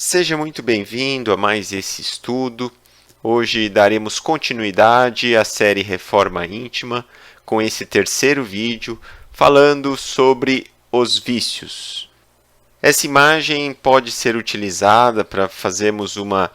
Seja muito bem-vindo a mais esse estudo. Hoje daremos continuidade à série Reforma Íntima, com esse terceiro vídeo falando sobre os vícios. Essa imagem pode ser utilizada para fazermos uma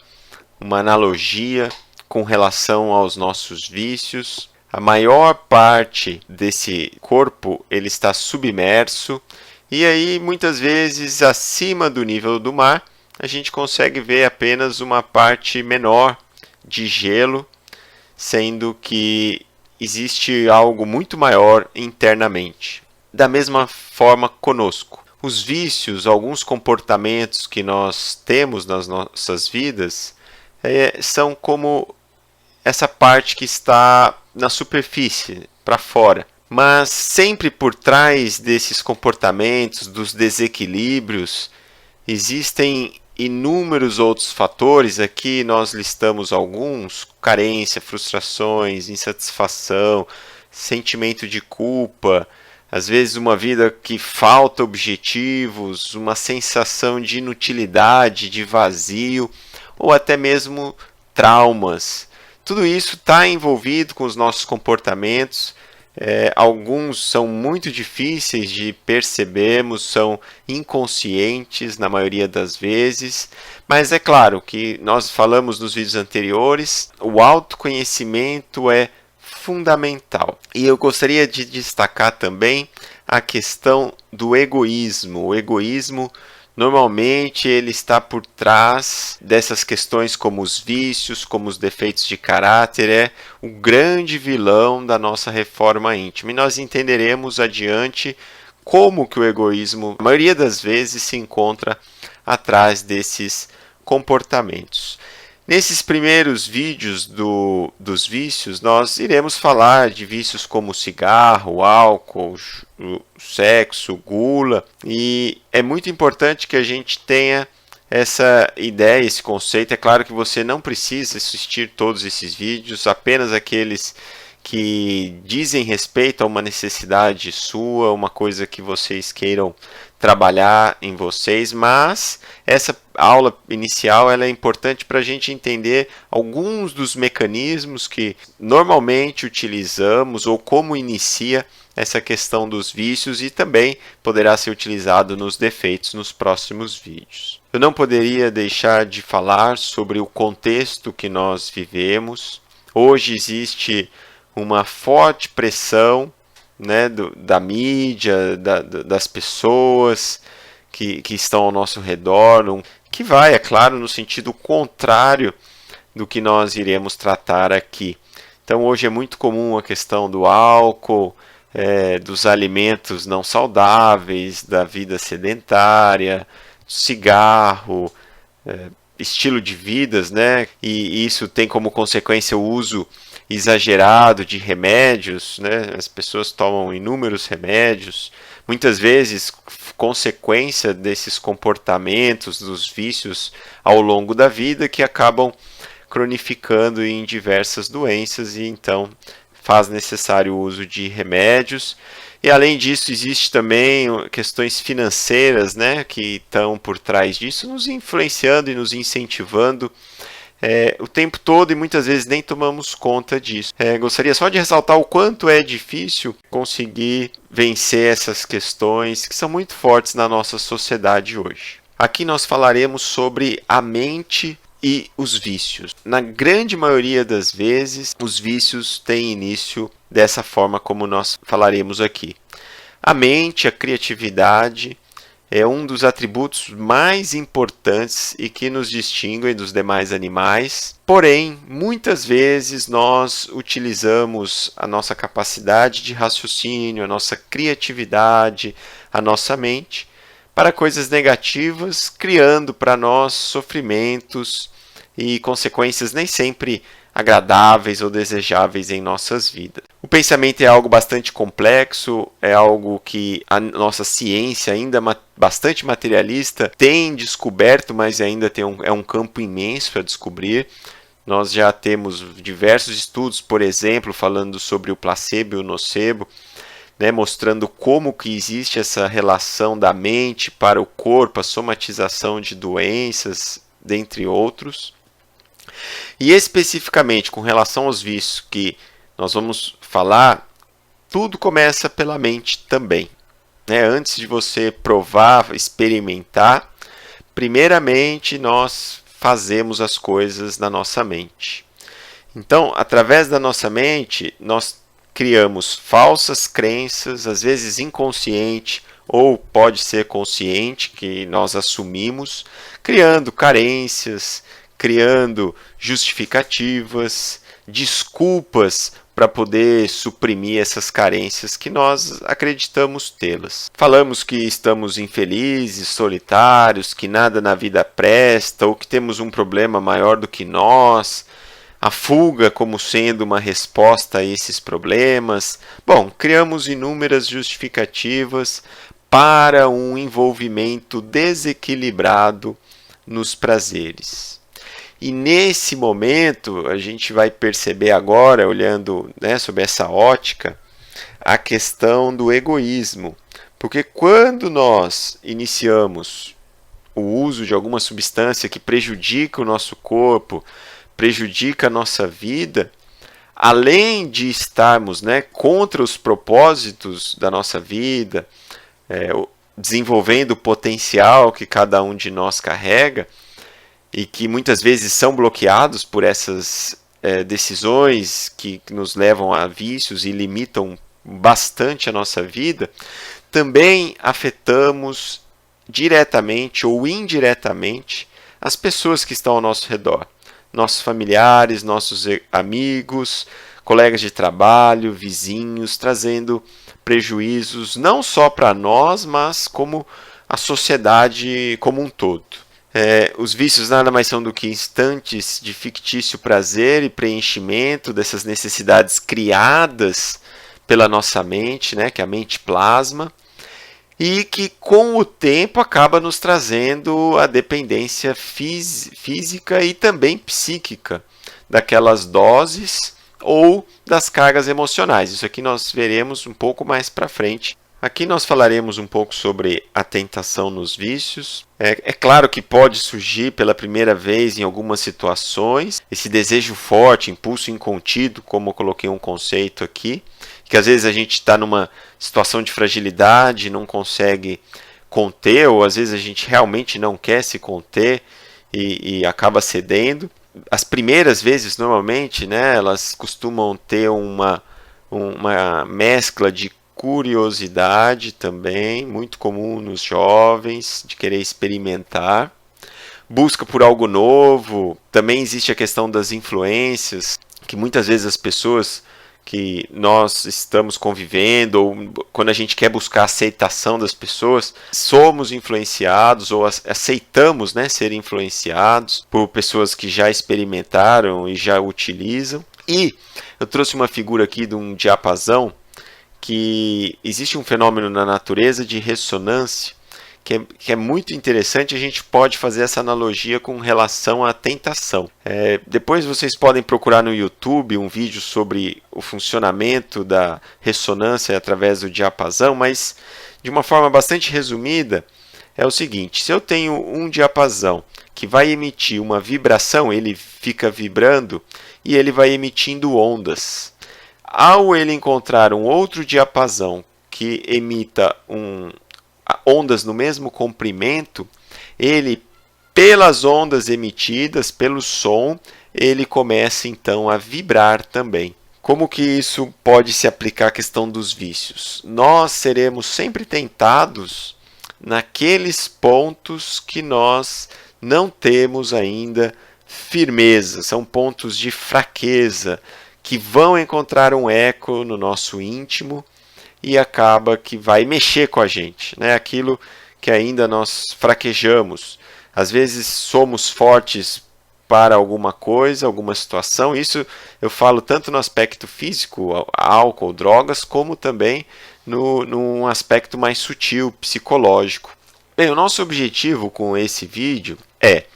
analogia com relação aos nossos vícios. A maior parte desse corpo ele está submerso e aí muitas vezes acima do nível do mar a gente consegue ver apenas uma parte menor de gelo, sendo que existe algo muito maior internamente. Da mesma forma conosco. Os vícios, alguns comportamentos que nós temos nas nossas vidas, são como essa parte que está na superfície, para fora. Mas sempre por trás desses comportamentos, dos desequilíbrios, existem inúmeros outros fatores. Aqui nós listamos alguns: carência, frustrações, insatisfação, sentimento de culpa, às vezes uma vida que falta objetivos, uma sensação de inutilidade, de vazio, ou até mesmo traumas. Tudo isso está envolvido com os nossos comportamentos. Alguns são muito difíceis de percebermos, são inconscientes na maioria das vezes, mas é claro que nós falamos nos vídeos anteriores, o autoconhecimento é fundamental. E eu gostaria de destacar também a questão do egoísmo. O egoísmo normalmente ele está por trás dessas questões como os vícios, como os defeitos de caráter, é o grande vilão da nossa reforma íntima. E nós entenderemos adiante como que o egoísmo, a maioria das vezes, se encontra atrás desses comportamentos. Nesses primeiros vídeos dos vícios, nós iremos falar de vícios como cigarro, álcool, sexo, gula, e é muito importante que a gente tenha essa ideia, esse conceito. É claro que você não precisa assistir todos esses vídeos, apenas aqueles que dizem respeito a uma necessidade sua, uma coisa que vocês queiram trabalhar em vocês, mas essa aula inicial ela é importante para a gente entender alguns dos mecanismos que normalmente utilizamos ou como inicia essa questão dos vícios, e também poderá ser utilizado nos defeitos nos próximos vídeos. Eu não poderia deixar de falar sobre o contexto que nós vivemos. Hoje existe uma forte pressão, né, da mídia, das pessoas que estão ao nosso redor, que vai, é claro, no sentido contrário do que nós iremos tratar aqui. Então hoje é muito comum a questão do álcool, dos alimentos não saudáveis, da vida sedentária, cigarro, estilo de vidas, né? E isso tem como consequência o uso exagerado de remédios, né? As pessoas tomam inúmeros remédios, muitas vezes consequência desses comportamentos, dos vícios ao longo da vida, que acabam cronificando em diversas doenças, e então faz necessário o uso de remédios. E além disso, existe também questões financeiras, né, que estão por trás disso, nos influenciando e nos incentivando o tempo todo, e muitas vezes nem tomamos conta disso. Gostaria só de ressaltar o quanto é difícil conseguir vencer essas questões que são muito fortes na nossa sociedade hoje. Aqui nós falaremos sobre a mente e os vícios. Na grande maioria das vezes, os vícios têm início dessa forma como nós falaremos aqui. A mente, a criatividade, é um dos atributos mais importantes e que nos distinguem dos demais animais. Porém, muitas vezes nós utilizamos a nossa capacidade de raciocínio, a nossa criatividade, a nossa mente para coisas negativas, criando para nós sofrimentos e consequências nem sempre agradáveis ou desejáveis em nossas vidas. O pensamento é algo bastante complexo, é algo que a nossa ciência, ainda bastante materialista, tem descoberto, mas ainda é um campo imenso a descobrir. Nós já temos diversos estudos, por exemplo, falando sobre o placebo e o nocebo, né, mostrando como que existe essa relação da mente para o corpo, a somatização de doenças, dentre outros. E especificamente com relação aos vícios que nós vamos falar, tudo começa pela mente também. Né? Antes de você provar, experimentar, primeiramente nós fazemos as coisas na nossa mente. Então, através da nossa mente, nós criamos falsas crenças, às vezes inconsciente ou pode ser consciente, que nós assumimos, criando carências, criando justificativas, desculpas para poder suprimir essas carências que nós acreditamos tê-las. Falamos que estamos infelizes, solitários, que nada na vida presta, ou que temos um problema maior do que nós, a fuga como sendo uma resposta a esses problemas. Bom, criamos inúmeras justificativas para um envolvimento desequilibrado nos prazeres. E nesse momento, a gente vai perceber agora, olhando, né, sob essa ótica, a questão do egoísmo. Porque quando nós iniciamos o uso de alguma substância que prejudica o nosso corpo, prejudica a nossa vida, além de estarmos, né, contra os propósitos da nossa vida, desenvolvendo o potencial que cada um de nós carrega, e que muitas vezes são bloqueados por essas decisões que nos levam a vícios e limitam bastante a nossa vida, também afetamos diretamente ou indiretamente as pessoas que estão ao nosso redor. Nossos familiares, nossos amigos, colegas de trabalho, vizinhos, trazendo prejuízos não só para nós, mas como a sociedade como um todo. Os vícios nada mais são do que instantes de fictício prazer e preenchimento dessas necessidades criadas pela nossa mente, né, que a mente plasma, e que com o tempo acaba nos trazendo a dependência física e também psíquica daquelas doses ou das cargas emocionais. Isso aqui nós veremos um pouco mais para frente. Aqui nós falaremos um pouco sobre a tentação nos vícios. É claro que pode surgir pela primeira vez em algumas situações esse desejo forte, impulso incontido, como eu coloquei um conceito aqui, que às vezes a gente está numa situação de fragilidade, não consegue conter, ou às vezes a gente realmente não quer se conter e acaba cedendo. As primeiras vezes, normalmente, né, elas costumam ter uma mescla de curiosidade também, muito comum nos jovens, de querer experimentar. Busca por algo novo. Também existe a questão das influências, que muitas vezes as pessoas que nós estamos convivendo, ou quando a gente quer buscar a aceitação das pessoas, somos influenciados ou aceitamos, né, ser influenciados por pessoas que já experimentaram e já utilizam. E eu trouxe uma figura aqui de um diapasão, que existe um fenômeno na natureza de ressonância que é muito interessante. A gente pode fazer essa analogia com relação à tentação. Depois vocês podem procurar no YouTube um vídeo sobre o funcionamento da ressonância através do diapasão, mas de uma forma bastante resumida, é o seguinte: se eu tenho um diapasão que vai emitir uma vibração, ele fica vibrando e ele vai emitindo ondas. Ao ele encontrar um outro diapasão que emita ondas no mesmo comprimento, ele, pelas ondas emitidas, pelo som, ele começa então a vibrar também. Como que isso pode se aplicar à questão dos vícios? Nós seremos sempre tentados naqueles pontos que nós não temos ainda firmeza, são pontos de fraqueza, que vão encontrar um eco no nosso íntimo e acaba que vai mexer com a gente, né? Aquilo que ainda nós fraquejamos. Às vezes somos fortes para alguma coisa, alguma situação. Isso eu falo tanto no aspecto físico, álcool, drogas, como também num aspecto mais sutil, psicológico. Bem, o nosso objetivo com esse vídeo é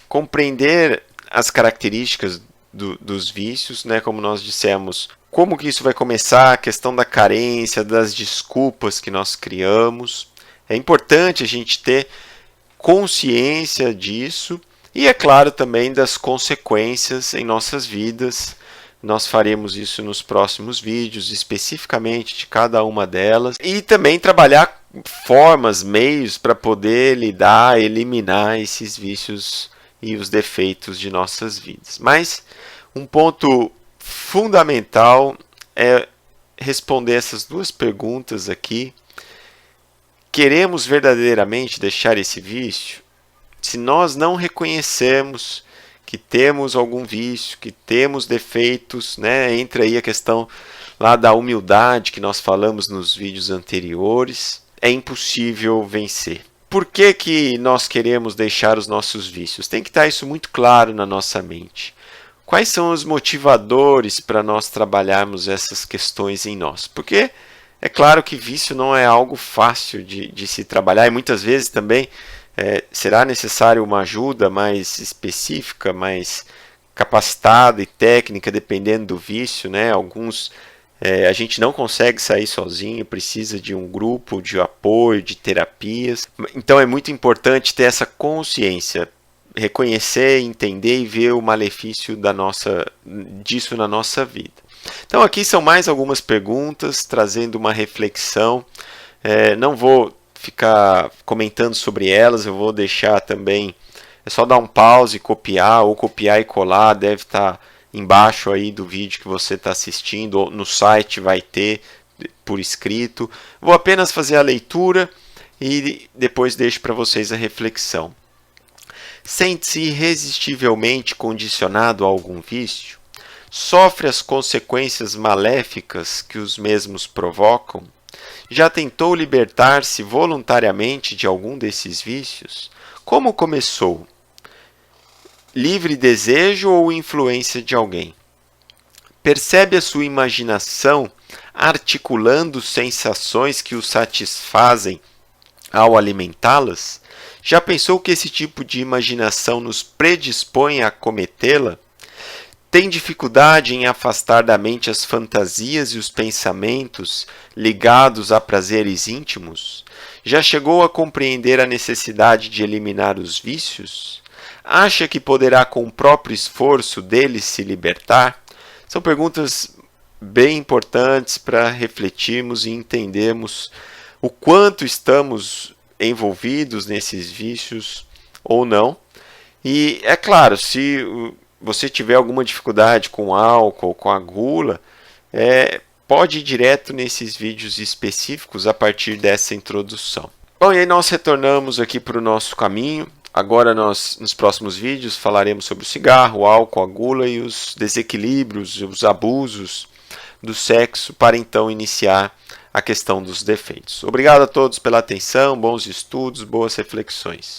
compreender as características dos vícios, né? Como nós dissemos, como que isso vai começar, a questão da carência, das desculpas que nós criamos. É importante a gente ter consciência disso e, é claro, também das consequências em nossas vidas. Nós faremos isso nos próximos vídeos, especificamente de cada uma delas. E também trabalhar formas, meios para poder lidar, eliminar esses vícios e os defeitos de nossas vidas. Mas um ponto fundamental é responder essas duas perguntas aqui. Queremos verdadeiramente deixar esse vício? Se nós não reconhecermos que temos algum vício, que temos defeitos, né? Entra aí a questão lá da humildade que nós falamos nos vídeos anteriores, é impossível vencer. Por que que nós queremos deixar os nossos vícios? Tem que estar isso muito claro na nossa mente. Quais são os motivadores para nós trabalharmos essas questões em nós? Porque é claro que vício não é algo fácil de se trabalhar e muitas vezes também será necessário uma ajuda mais específica, mais capacitada e técnica, dependendo do vício, né? Alguns a gente não consegue sair sozinho, precisa de um grupo de apoio, de terapias. Então é muito importante ter essa consciência, reconhecer, entender e ver o malefício disso na nossa vida. Então aqui são mais algumas perguntas, trazendo uma reflexão. Não vou ficar comentando sobre elas, eu vou deixar também, é só dar um pause e copiar, ou copiar e colar, deve estar embaixo aí do vídeo que você está assistindo, ou no site vai ter por escrito. Vou apenas fazer a leitura e depois deixo para vocês a reflexão. Sente-se irresistivelmente condicionado a algum vício? Sofre as consequências maléficas que os mesmos provocam? Já tentou libertar-se voluntariamente de algum desses vícios? Como começou? Livre desejo ou influência de alguém? Percebe a sua imaginação articulando sensações que o satisfazem ao alimentá-las? Já pensou que esse tipo de imaginação nos predispõe a cometê-la? Tem dificuldade em afastar da mente as fantasias e os pensamentos ligados a prazeres íntimos? Já chegou a compreender a necessidade de eliminar os vícios? Acha que poderá com o próprio esforço deles se libertar? São perguntas bem importantes para refletirmos e entendermos o quanto estamos envolvidos nesses vícios ou não. E é claro, se você tiver alguma dificuldade com álcool, com a gula, pode ir direto nesses vídeos específicos a partir dessa introdução. Bom, e aí nós retornamos aqui para o nosso caminho. Agora nos próximos vídeos falaremos sobre o cigarro, o álcool, a gula e os desequilíbrios, os abusos do sexo, para então iniciar a questão dos defeitos. Obrigado a todos pela atenção, bons estudos, boas reflexões.